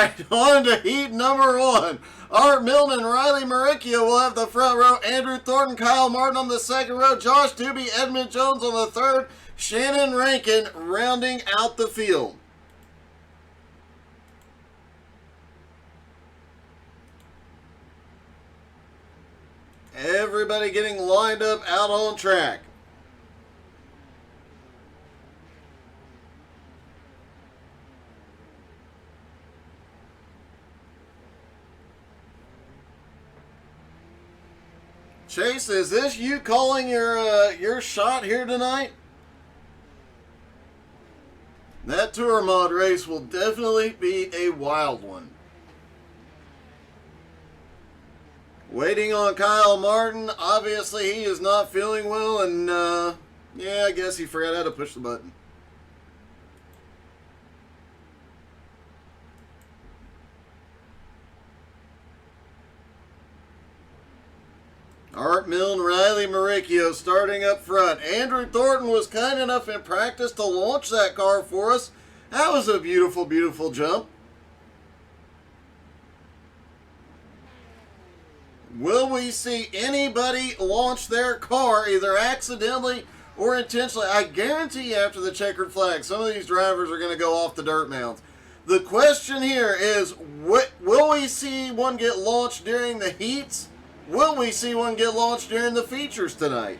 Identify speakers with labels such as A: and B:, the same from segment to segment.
A: right, on to heat number 1. Art Milne and Riley Maricchio will have the front row. Andrew Thornton, Kyle Martin on the second row. Josh Doobie, Edmund Jones on the third. Shannon Rankin rounding out the field. Everybody getting lined up out on track. Chase, is this you calling your shot here tonight? That Tour Mod race will definitely be a wild one. Waiting on Kyle Martin. Obviously, he is not feeling well, and yeah, I guess he forgot how to push the button. Art Milne, Riley Maricchio starting up front. Andrew Thornton was kind enough in practice to launch that car for us. That was a beautiful, beautiful jump. Will we see anybody launch their car either accidentally or intentionally? I guarantee you after the checkered flag, some of these drivers are going to go off the dirt mounds. The question here is, will we see one get launched during the heats? Will we see one get launched during the features tonight?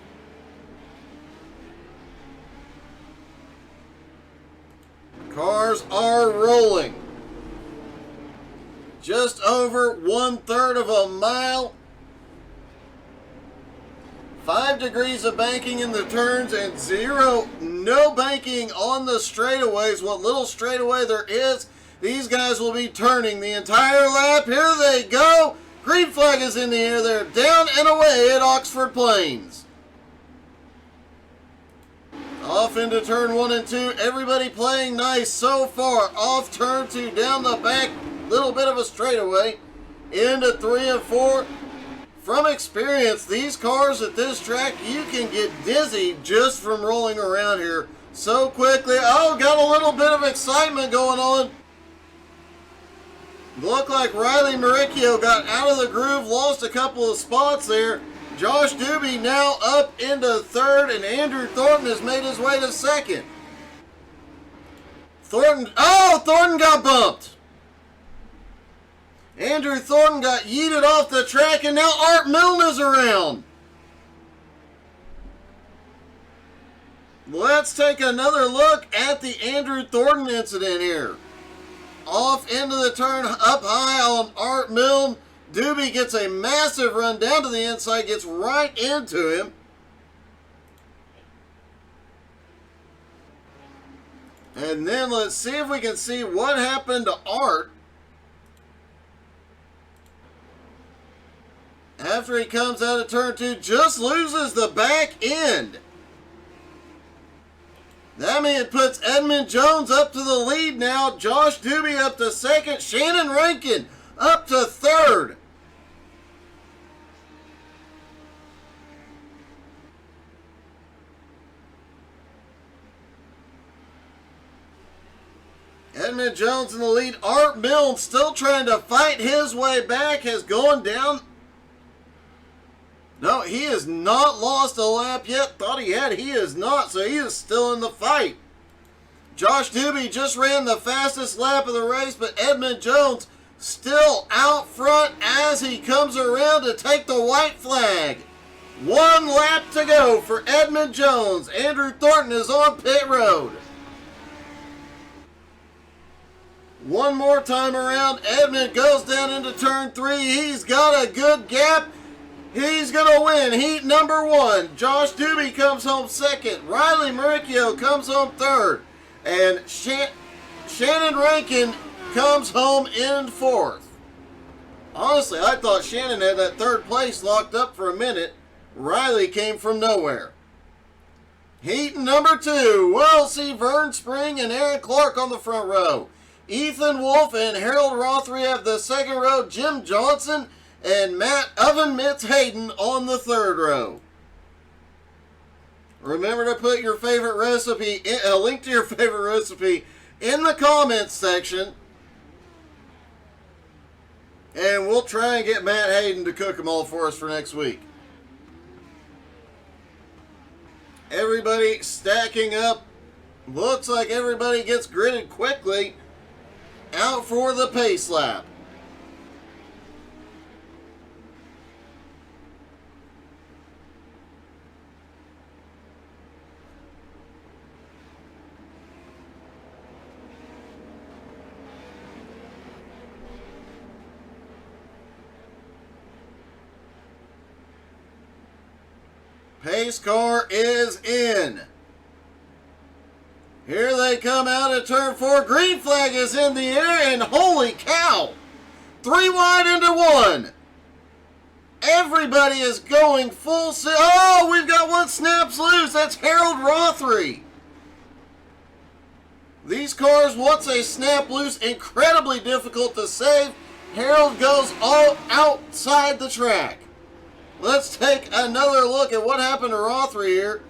A: Cars are rolling. Just over 1/3 of a mile. 5 degrees of banking in the turns and no banking on the straightaways. What little straightaway there is, these guys will be turning the entire lap. Here they go. Green flag is in the air. They're down and away at Oxford Plains. Off into turn 1 and 2. Everybody playing nice so far. Off turn 2, down the back. Little bit of a straightaway. Into 3 and 4. From experience, these cars at this track, you can get dizzy just from rolling around here so quickly. Oh, got a little bit of excitement going on. Looked like Riley Maricchio got out of the groove, lost a couple of spots there. Josh Doobie now up into third, and Andrew Thornton has made his way to second. Thornton got bumped. Andrew Thornton got yeeted off the track, and now Art Milne is around. Let's take another look at the Andrew Thornton incident here. Off into the turn, up high on Art Milne. Doobie gets a massive run down to the inside, gets right into him. And then let's see if we can see what happened to Art after he comes out of turn 2. Just loses the back end. That means it puts Edmund Jones up to the lead now. Josh Doobie up to second. Shannon Rankin up to third. Edmund Jones in the lead. Art Milne still trying to fight his way back. Has gone down. No, he has not lost a lap yet. Thought he had. He is not, so he is still in the fight. Josh Doobie just ran the fastest lap of the race, but Edmund Jones still out front as he comes around to take the white flag. 1 lap to go for Edmund Jones. Andrew Thornton is on pit road. One more time around. Edmund goes down into turn 3. He's got a good gap. He's going to win heat number 1. Josh Doobie comes home second. Riley Maricchio comes home third. And Shannon Rankin comes home in fourth. Honestly, I thought Shannon had that third place locked up for a minute. Riley came from nowhere. Heat number 2. We'll see Vern Spring and Aaron Clark on the front row. Ethan Wolf and Harold Rothery have the second row. Jim Johnson and Matt Oven Mitts Hayden on the third row. Remember to put your favorite recipe, a link to your favorite recipe in the comments section. And we'll try and get Matt Hayden to cook them all for us for next week. Everybody stacking up. Looks like everybody gets gridded quickly. Out for the pace lap. Pace car is in. Here they come out of turn 4. Green flag is in the air, and holy cow! 3 wide into 1. Everybody is going full. Oh, we've got one snaps loose. That's Harold Rothery. These cars, once they snap loose, incredibly difficult to save. Harold goes all outside the track. Let's take another look at what happened to Rothery here.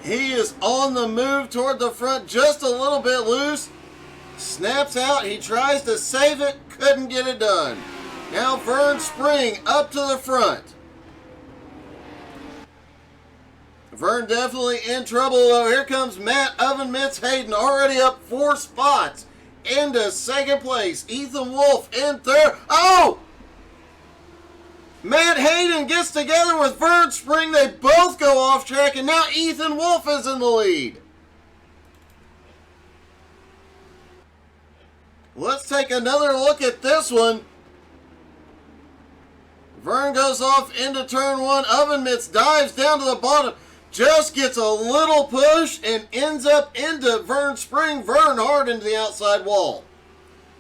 A: He is on the move toward the front, just a little bit loose. Snaps out. He tries to save it. Couldn't get it done. Now Vern Spring up to the front. Vern definitely in trouble, though. Here comes Matt Oven Mitts Hayden, already up 4 spots into second place. Ethan Wolf in third. Oh! Matt Hayden gets together with Vern Spring. They both go off track, and now Ethan Wolf is in the lead. Let's take another look at this one. Vern goes off into turn 1. Oven Mitts dives down to the bottom. Just gets a little push and ends up into Vern Spring. Vern hard into the outside wall.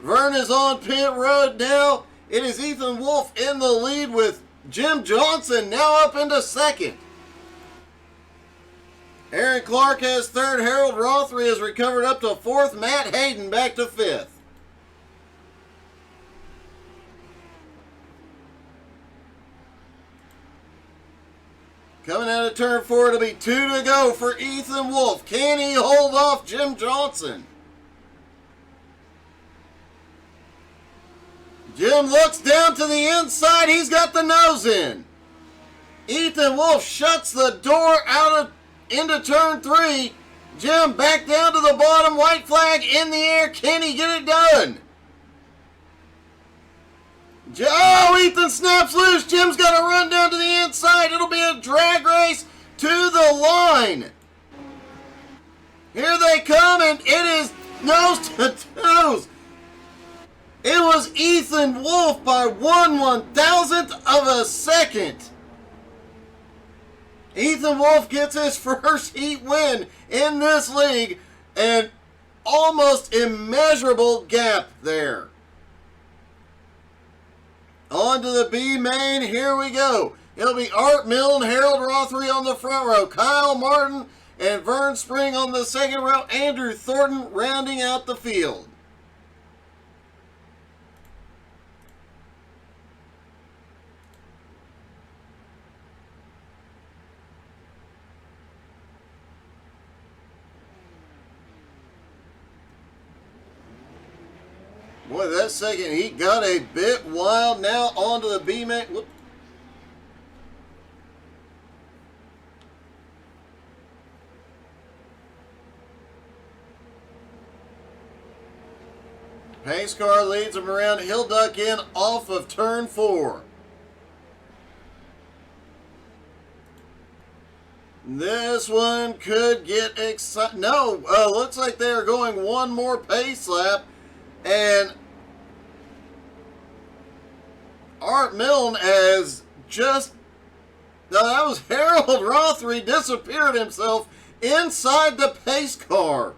A: Vern is on pit road now. It is Ethan Wolf in the lead with Jim Johnson now up into second. Aaron Clark has third. Harold Rothery has recovered up to fourth. Matt Hayden back to fifth. Coming out of turn 4, it'll be 2 to go for Ethan Wolf. Can he hold off Jim Johnson? Jim looks down to the inside. He's got the nose in. Ethan Wolf shuts the door into turn 3. Jim back down to the bottom. White flag in the air. Can he get it done? Oh, Ethan snaps loose. Jim's got to run down to the inside. It'll be a drag race to the line. Here they come, and it is nose to nose. It was Ethan Wolf by 1/1000th of a second. Ethan Wolf gets his first heat win in this league, and almost immeasurable gap there. On to the B main. Here we go. It'll be Art Milne, Harold Rothery on the front row, Kyle Martin and Vern Spring on the second row, Andrew Thornton rounding out the field. Boy, that second heat got a bit wild. Now onto the B main. Whoop. Pace car leads him around. He'll duck in off of turn 4. This one could get exciting. No, looks like they are going one more pace lap. And Art Milne has just, that was Harold Rothery, disappeared himself inside the pace car.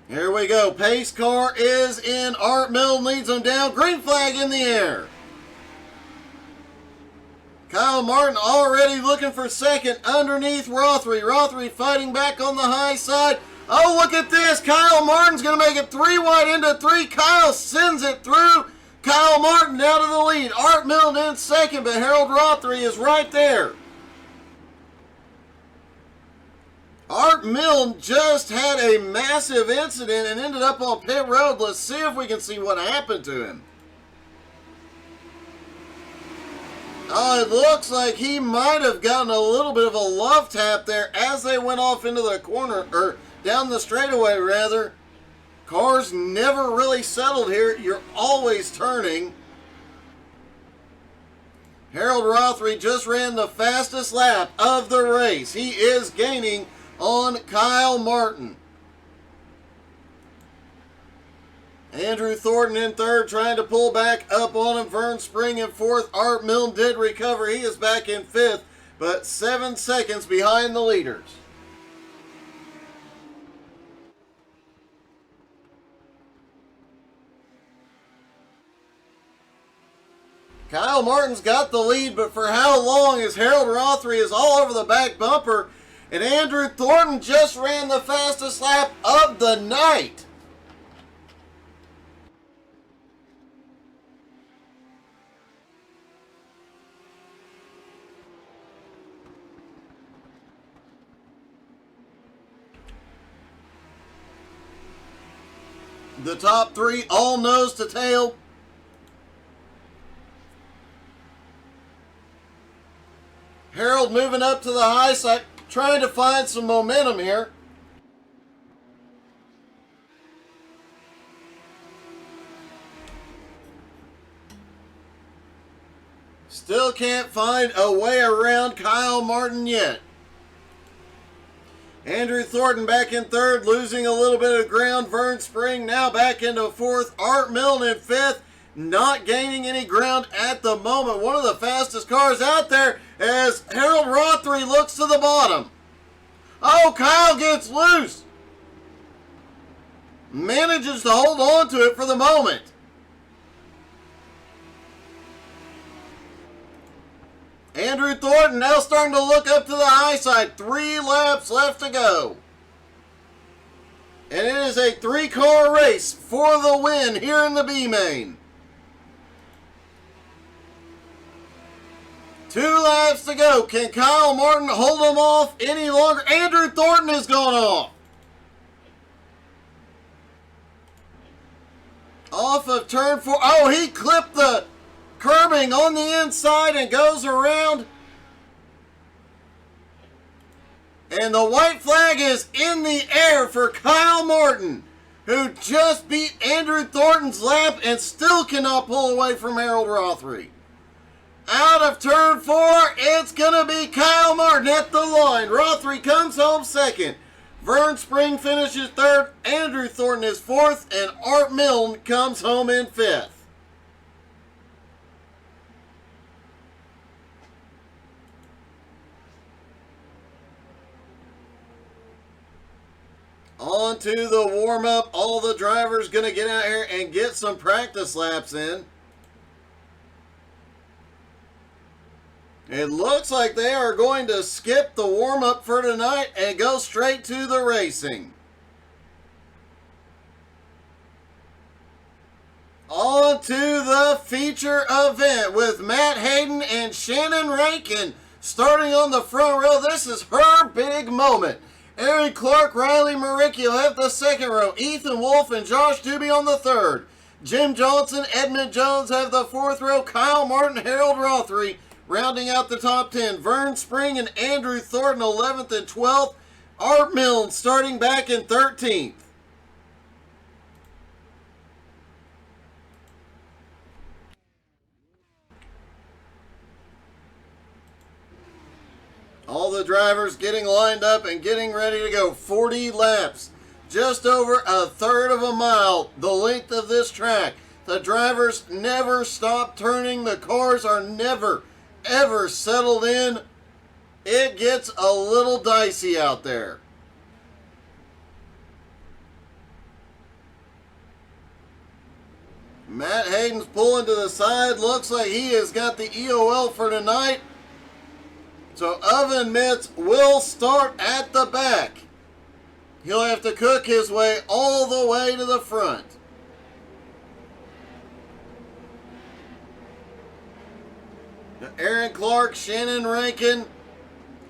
A: Here we go. Pace car is in. Art Milne leads them down. Green flag in the air. Kyle Martin already looking for second underneath Rothery. Rothery fighting back on the high side. Oh, look at this. Kyle Martin's going to make it 3 wide into 3. Kyle sends it through. Kyle Martin out of the lead. Art Milne in second, but Harold Rothery is right there. Art Milne just had a massive incident and ended up on pit road. Let's see if we can see what happened to him. Oh, it looks like he might have gotten a little bit of a love tap there as they went off into the corner, or down the straightaway rather. Cars never really settled here. You're always turning. Harold Rothery just ran the fastest lap of the race. He is gaining on Kyle Martin. Andrew Thornton in third, trying to pull back up on him. Vern Spring in fourth. Art Milne did recover. He is back in fifth, but 7 seconds behind the leaders. Kyle Martin's got the lead, but for how long, as Harold Rothery is all over the back bumper, and Andrew Thornton just ran the fastest lap of the night. The top three all nose to tail. Harold moving up to the high side, trying to find some momentum here. Still can't find a way around Kyle Martin yet. Andrew Thornton back in third, losing a little bit of ground. Vern Spring now back into fourth. Art Milne in fifth, not gaining any ground at the moment. One of the fastest cars out there as Harold Rothery looks to the bottom. Oh, Kyle gets loose. Manages to hold on to it for the moment. Andrew Thornton now starting to look up to the high side. 3 laps left to go. And it is a 3-car race for the win here in the B-Main. 2 laps to go. Can Kyle Martin hold him off any longer? Andrew Thornton has gone off. Off of turn 4. Oh, he clipped the curbing on the inside and goes around. And the white flag is in the air for Kyle Martin, who just beat Andrew Thornton's lap and still cannot pull away from Harold Rothery. Out of turn 4, it's going to be Kyle Martin at the line. Rothery comes home second. Vern Spring finishes third. Andrew Thornton is fourth. And Art Milne comes home in fifth. On to the warm-up. All the drivers going to get out here and get some practice laps in. It looks like they are going to skip the warm-up for tonight and go straight to the racing. On to the feature event with Matt Hayden and Shannon Rankin starting on the front row. This is her big moment. Aaron Clark, Riley Maricchio have the second row. Ethan Wolf and Josh Doobie on the third. Jim Johnson, Edmund Jones have the fourth row. Kyle Martin, Harold Rothery rounding out the top 10. Vern Spring and Andrew Thornton 11th and 12th. Art Milne starting back in 13th. All the drivers getting lined up and getting ready to go. 40 laps. Just over a third of a mile, the length of this track. The drivers never stop turning. The cars are never, ever settled in. It gets a little dicey out there. Matt Hayden's pulling to the side. Looks like he has got the EOL for tonight. So Oven Mitts will start at the back. He'll have to cook his way all the way to the front. Aaron Clark, Shannon Rankin,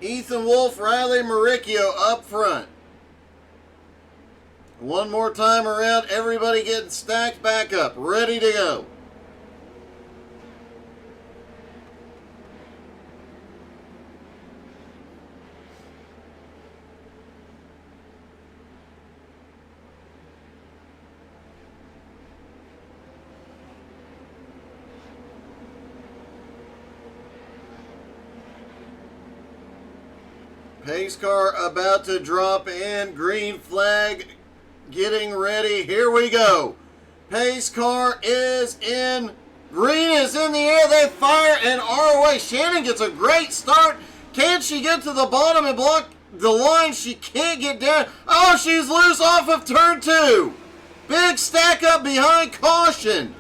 A: Ethan Wolf, Riley Maricchio up front. One more time around, everybody getting stacked back up, ready to go. Pace car about to drop in. Green flag getting ready. Here we go. Pace car is in. Green is in the air. They fire and are away. Shannon gets a great start. Can she get to the bottom and block the line? She can't get down. Oh, she's loose off of turn 2. Big stack up behind caution.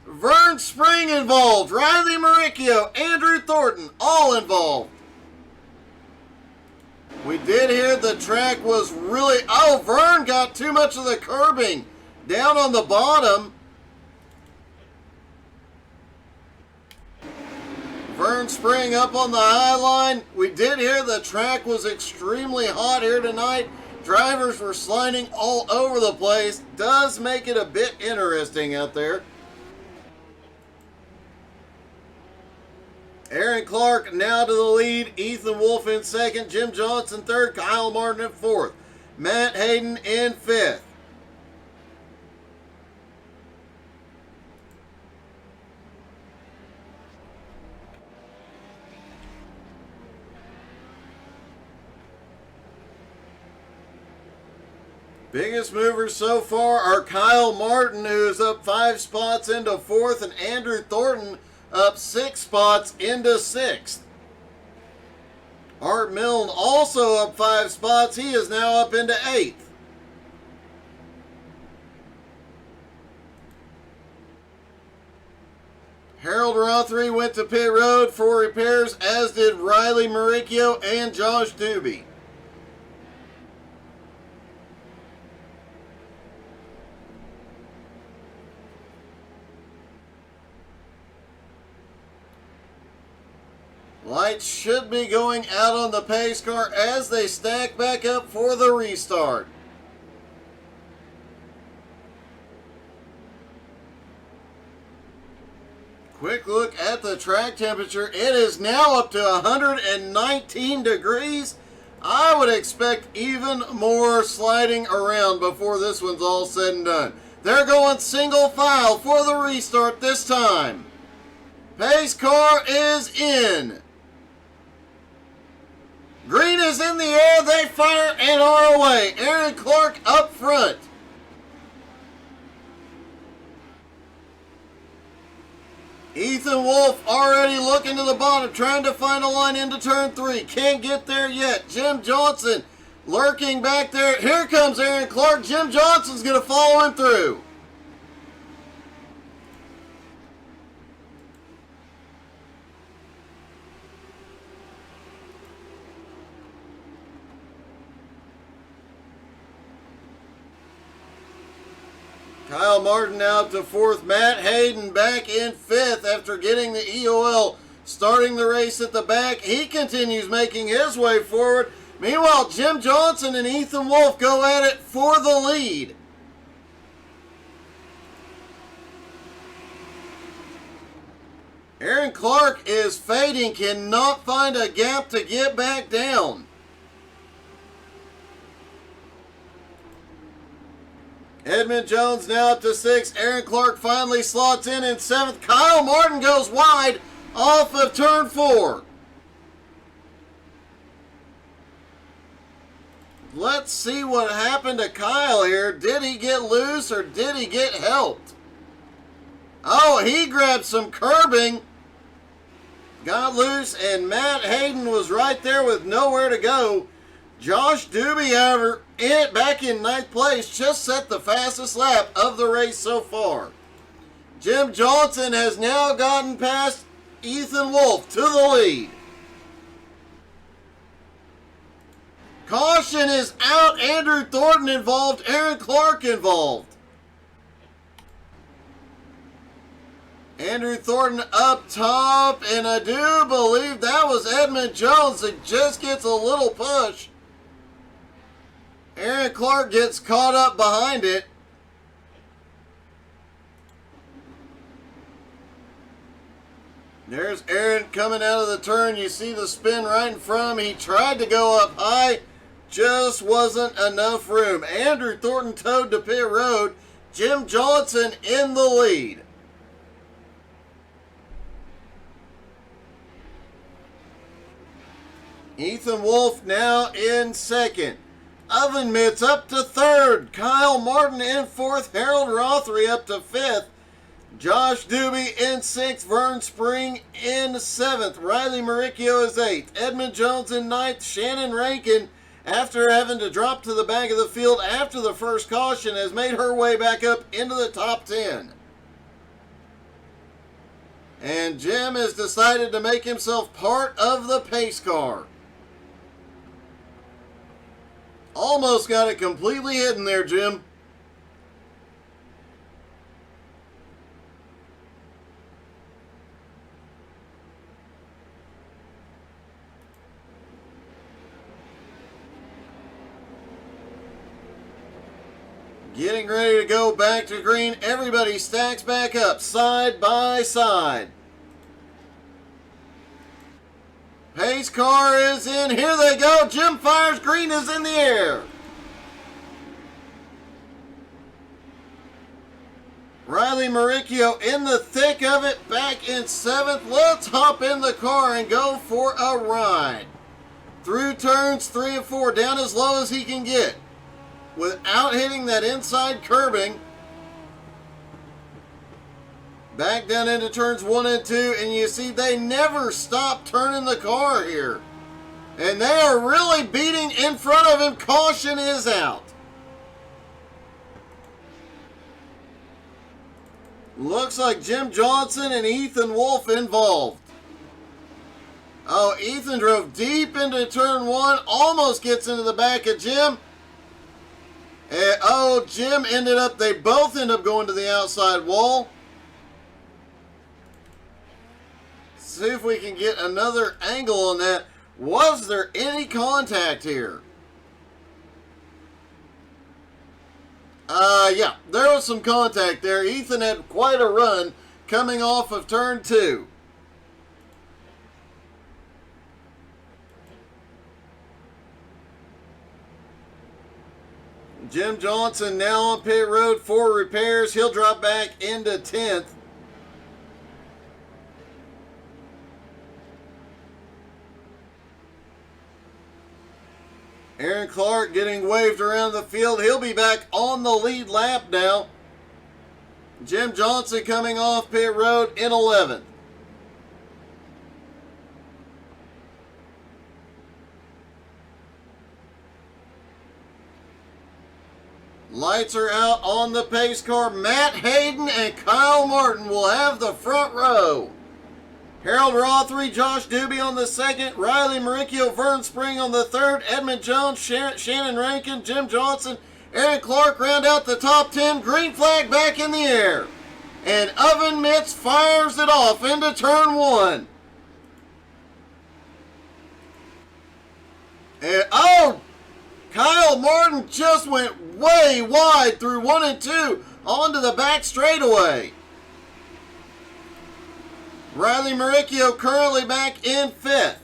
A: Vern Spring involved. Riley Maricchio, Andrew Thornton, all involved. We did hear the track was really... Oh, Vern got too much of the curbing down on the bottom. Vern Spring up on the high line. We did hear the track was extremely hot here tonight. Drivers were sliding all over the place. Does make it a bit interesting out there. Aaron Clark now to the lead. Ethan Wolf in second. Jim Johnson third. Kyle Martin in fourth. Matt Hayden in fifth. Biggest movers so far are Kyle Martin, who's up 5 spots into fourth, and Andrew Thornton up 6 spots into 6th. Art Milne also up 5 spots. He is now up into 8th. Harold Rothery went to pit road for repairs, as did Riley Maricchio and Josh Doobie. Lights should be going out on the pace car as they stack back up for the restart. Quick look at the track temperature. It is now up to 119 degrees. I would expect even more sliding around before this one's all said and done. They're going single file for the restart this time. Pace car is in. Green is in the air. They fire and are away. Aaron Clark up front. Ethan Wolf already looking to the bottom, trying to find a line into turn 3. Can't get there yet. Jim Johnson lurking back there. Here comes Aaron Clark. Jim Johnson's going to follow him through. Kyle Martin out to 4th. Matt Hayden back in 5th after getting the EOL, starting the race at the back. He continues making his way forward. Meanwhile, Jim Johnson and Ethan Wolf go at it for the lead. Aaron Clark is fading, cannot find a gap to get back down. Edmund Jones now up to 6th. Aaron Clark finally slots in 7th. Kyle Martin goes wide off of turn 4. Let's see what happened to Kyle here. Did he get loose or did he get helped? Oh, he grabbed some curbing, got loose, and Matt Hayden was right there with nowhere to go. Josh Doobie, however, back in 9th place, just set the fastest lap of the race so far. Jim Johnson has now gotten past Ethan Wolf to the lead. Caution is out. Andrew Thornton involved. Aaron Clark involved. Andrew Thornton up top, and I do believe that was Edmund Jones that just gets a little push. Aaron Clark gets caught up behind it. There's Aaron coming out of the turn. You see the spin right in front of him. He tried to go up high. Just wasn't enough room. Andrew Thornton towed to pit road. Jim Johnson in the lead. Ethan Wolf now in second. Oven Mitts up to third. Kyle Martin in fourth. Harold Rothery up to fifth. Josh Doobie in sixth. Vern Spring in seventh. Riley Maricchio is eighth. Edmund Jones in ninth. Shannon Rankin, after having to drop to the back of the field after the first caution, has made her way back up into the top 10. And Jim has decided to make himself part of the pace car. Almost got it completely hidden there, Jim. Getting ready to go back to green. Everybody stacks back up side by side. Pace car is in. Here they go. Jim fires. Green is in the air. Riley Maricchio in the thick of it. Back in seventh. Let's hop in the car and go for a ride. Through turns 3 and 4. Down as low as he can get, without hitting that inside curbing. Back down into turns 1 and 2, and you see they never stop turning the car here. And they are really beating in front of him. Caution is out. Looks like Jim Johnson and Ethan Wolf involved. Oh, Ethan drove deep into turn 1, almost gets into the back of Jim. And, oh, Jim ended up, they both end up going to the outside wall. See if we can get another angle on that. Was there any contact here? Yeah, there was some contact there. Ethan had quite a run coming off of turn 2. Jim Johnson now on pit road for repairs. He'll drop back into 10th. Aaron Clark getting waved around the field. He'll be back on the lead lap now. Jim Johnson coming off pit road in 11th. Lights are out on the pace car. Matt Hayden and Kyle Martin will have the front row. Harold Rothery, Josh Doobie on the second. Riley Maricchio, Vern Spring on the third. Edmund Jones, Shannon Rankin, Jim Johnson, Aaron Clark round out the top 10. Green flag back in the air. And Oven Mitts fires it off into turn 1. And, oh! Kyle Martin just went way wide through 1 and 2 onto the back straightaway. Riley Maricchio currently back in 5th.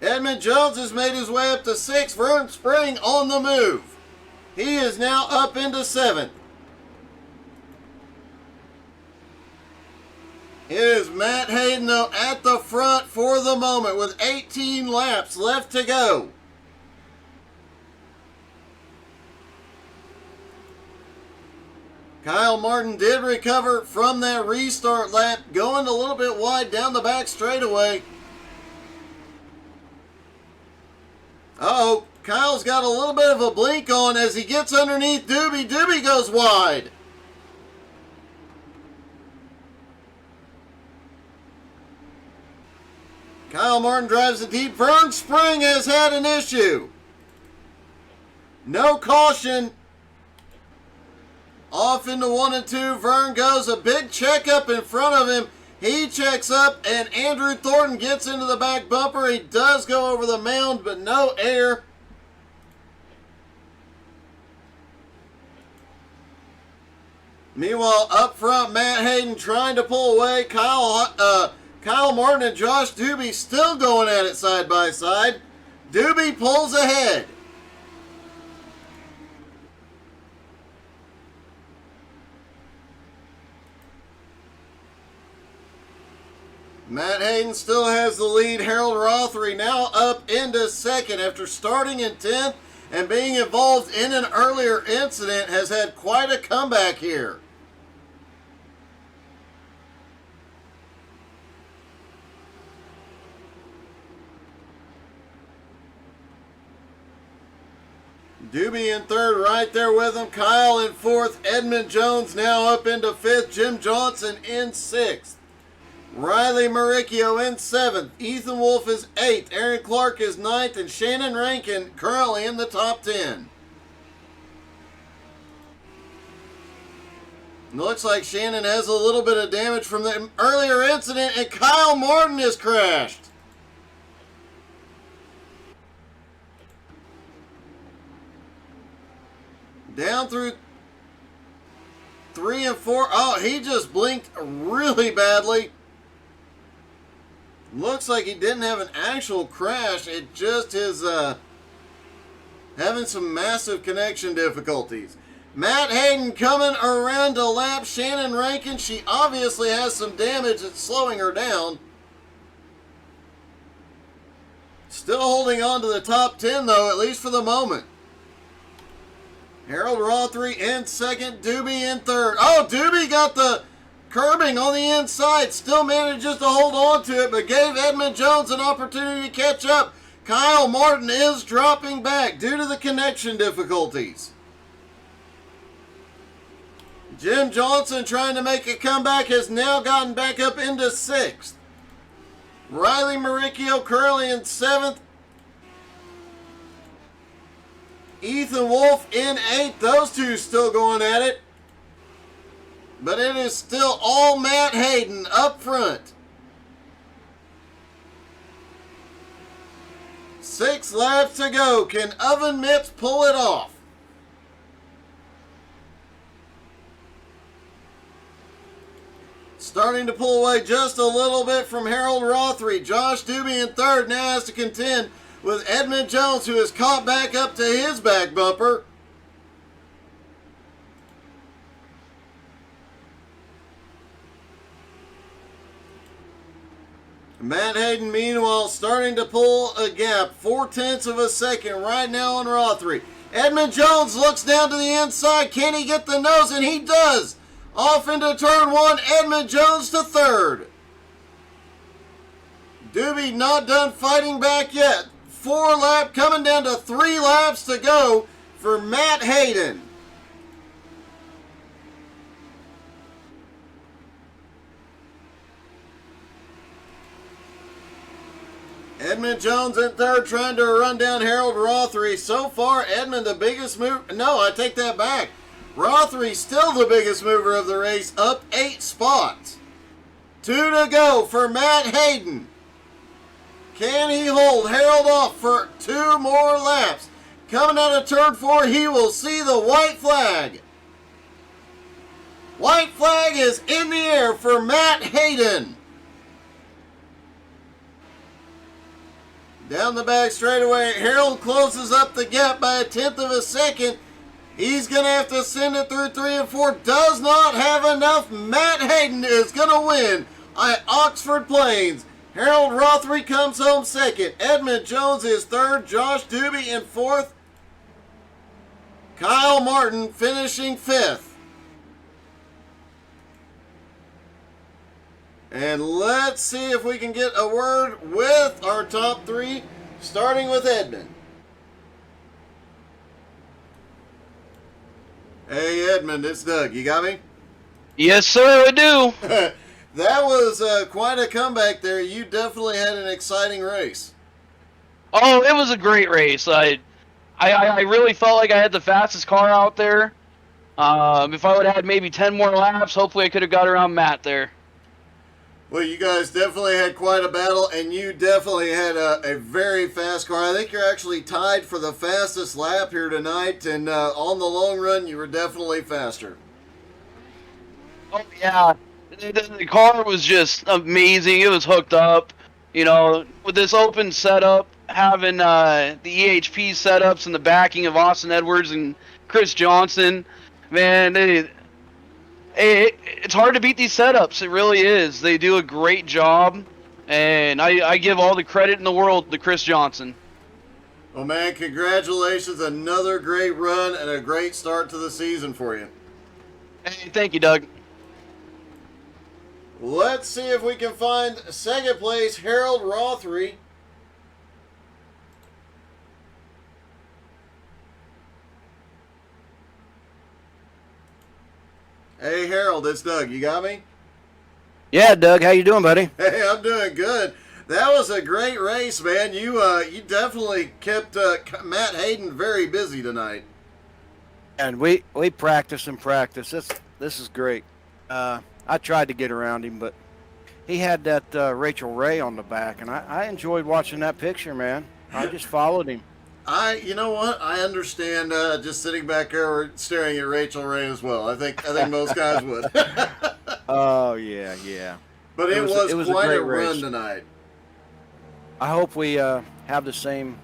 A: Edmund Jones has made his way up to 6th. Vern Spring on the move. He is now up into 7th. It is Matt Hayden, though, at the front for the moment with 18 laps left to go. Kyle Martin did recover from that restart lap, going a little bit wide down the back straightaway. Uh-oh, Kyle's got a little bit of a blink on as he gets underneath Doobie. Doobie goes wide. Kyle Martin drives it deep. Vern Spring has had an issue. No caution. Off into 1 and 2. Vern goes. A big checkup in front of him. He checks up, and Andrew Thornton gets into the back bumper. He does go over the mound, but no air. Meanwhile, up front, Matt Hayden trying to pull away. Kyle Martin and Josh Doobie still going at it side by side. Doobie pulls ahead. Matt Hayden still has the lead. Harold Rothery now up into second after starting in 10th and being involved in an earlier incident, has had quite a comeback here. Doobie in third, right there with him. Kyle in fourth. Edmund Jones now up into fifth. Jim Johnson in sixth. Riley Maricchio in seventh. Ethan Wolf is eighth. Aaron Clark is ninth. And Shannon Rankin currently in the top 10. Looks like Shannon has a little bit of damage from the earlier incident, and Kyle Martin is crashed. Down through 3 and 4. Oh, he just blinked really badly. Looks like he didn't have an actual crash. It just is having some massive connection difficulties. Matt Hayden coming around to lap Shannon Rankin. She obviously has some damage that's slowing her down. Still holding on to the top 10 though, at least for the moment. Harold Rothery in second, Doobie in third. Oh, Doobie got the curbing on the inside. Still manages to hold on to it, but gave Edmund Jones an opportunity to catch up. Kyle Martin is dropping back due to the connection difficulties. Jim Johnson trying to make a comeback has now gotten back up into sixth. Riley Maricchio currently in seventh. Ethan Wolf in eighth. Those two still going at it. But it is still all Matt Hayden up front. 6 laps to go. Can Oven Mitts pull it off? Starting to pull away just a little bit from Harold Rothery. Josh Doobie in third now has to contend with Edmund Jones, who has caught back up to his back bumper. Matt Hayden, meanwhile, starting to pull a gap. 0.4 of a second right now on Rothery. Edmund Jones looks down to the inside. Can he get the nose? And he does. Off into turn 1, Edmund Jones to third. Doobie not done fighting back yet. 4 lap, coming down to 3 laps to go for Matt Hayden. Edmund Jones in third, trying to run down Harold Rothery. So far, Edmund the biggest move. No, I take that back. Rothery still the biggest mover of the race, up 8 spots. 2 to go for Matt Hayden. Can he hold Harold off for 2 more laps? Coming out of turn 4, he will see the white flag. White flag is in the air for Matt Hayden. Down the back straightaway, Harold closes up the gap by 1/10 of a second. He's going to have to send it through 3 and 4. Does not have enough. Matt Hayden is going to win at Oxford Plains. Harold Rothery comes home second. Edmund Jones is third. Josh Doobie in fourth. Kyle Martin finishing fifth. And let's see if we can get a word with our top 3, starting with Edmund. Hey, Edmund, it's Doug. You got me?
B: Yes, sir, I do.
A: That was quite a comeback there. You definitely had an exciting race.
B: Oh, it was a great race. I really felt like I had the fastest car out there. If I would have had maybe 10 more laps, hopefully I could have got around Matt there.
A: Well, you guys definitely had quite a battle, and you definitely had a very fast car. I think you're actually tied for the fastest lap here tonight, and on the long run, you were definitely faster.
B: Oh, yeah. The car was just amazing. It was hooked up. You know, with this open setup, having the EHP setups and the backing of Austin Edwards and Chris Johnson, man, it's hard to beat these setups. It really is. They do a great job, and I give all the credit in the world to Chris Johnson.
A: Well, man, congratulations. Another great run and a great start to the season for you.
B: Hey, thank you, Doug.
A: Let's see if we can find second place, Harold Rothery. Hey, Harold, it's Doug. You got me?
C: Yeah, Doug, how you doing, buddy?
A: Hey, I'm doing good. That was a great race, man. You definitely kept Matt Hayden very busy tonight.
C: And we practice and practice. This is great. I tried to get around him, but he had that Rachel Ray on the back, and I enjoyed watching that picture, man. I just followed him.
A: You know what? I understand just sitting back there staring at Rachel Ray as well. I think most guys would.
C: Oh yeah.
A: But it was quite a run
C: race
A: tonight.
C: I hope we have the same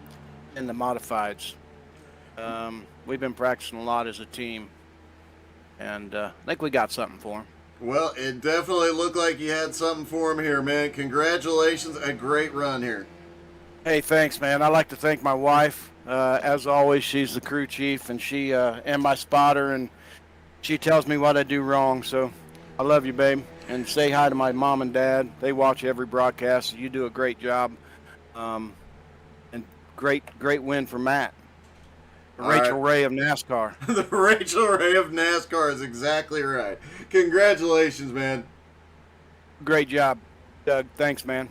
C: in the modifieds. We've been practicing a lot as a team, and I think we got something for him.
A: Well, it definitely looked like you had something for him here, man. Congratulations, a great run here.
C: Hey, thanks, man. I'd like to thank my wife. As always, she's the crew chief, and she and my spotter, and she tells me what I do wrong. So I love you, babe. And say hi to my mom and dad. They watch every broadcast. You do a great job. And great win for Matt. Rachel Ray of NASCAR.
A: The Rachel Ray of NASCAR is exactly right. Congratulations, man.
C: Great job, Doug. Thanks, man.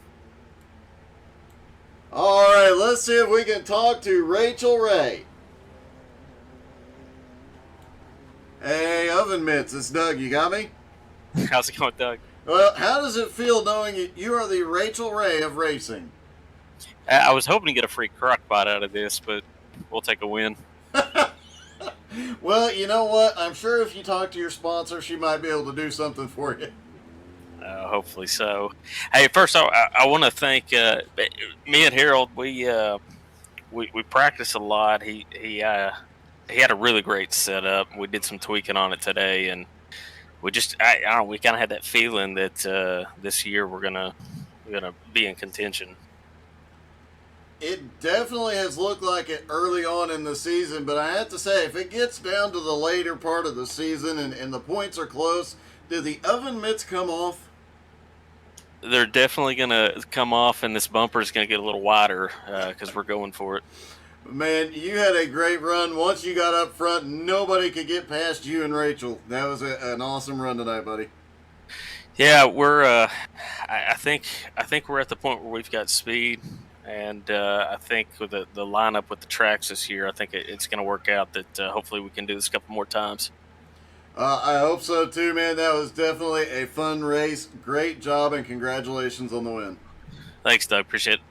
A: All right, let's see if we can talk to Rachel Ray. Hey, Oven Mitts, it's Doug. You got me?
D: How's it going, Doug?
A: Well, how does it feel knowing you are the Rachel Ray of racing?
D: I was hoping to get a free crock pot out of this, but we'll take a win.
A: Well, you know what? I'm sure if you talk to your sponsor, she might be able to do something for you.
D: Hopefully so. Hey, first I want to thank me and Harold. We practice a lot. He had a really great setup. We did some tweaking on it today, and we just I don't know. We kind of had that feeling that this year we're gonna be in contention.
A: It definitely has looked like it early on in the season, but I have to say, if it gets down to the later part of the season and the points are close, do the oven mitts come off?
D: They're definitely going to come off, and this bumper is going to get a little wider because we're going for it.
A: Man, you had a great run. Once you got up front, nobody could get past you and Rachel. That was an awesome run tonight, buddy.
D: Yeah, we're. I think we're at the point where we've got speed. And I think with the lineup with the tracks this year, I think it's going to work out that hopefully we can do this a couple more times.
A: I hope so too, man. That was definitely a fun race. Great job and congratulations on the win.
D: Thanks, Doug. Appreciate it.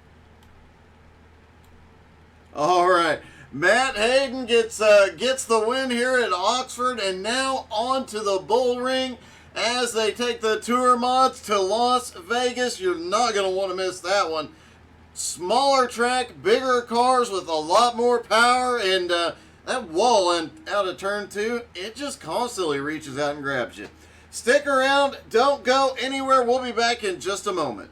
A: All right. Matt Hayden gets the win here at Oxford, and now on to the bull ring as they take the tour mods to Las Vegas. You're not going to want to miss that one. Smaller track, bigger cars with a lot more power, and that wall out of turn 2, it just constantly reaches out and grabs you. Stick around, don't go anywhere. We'll be back in just a moment.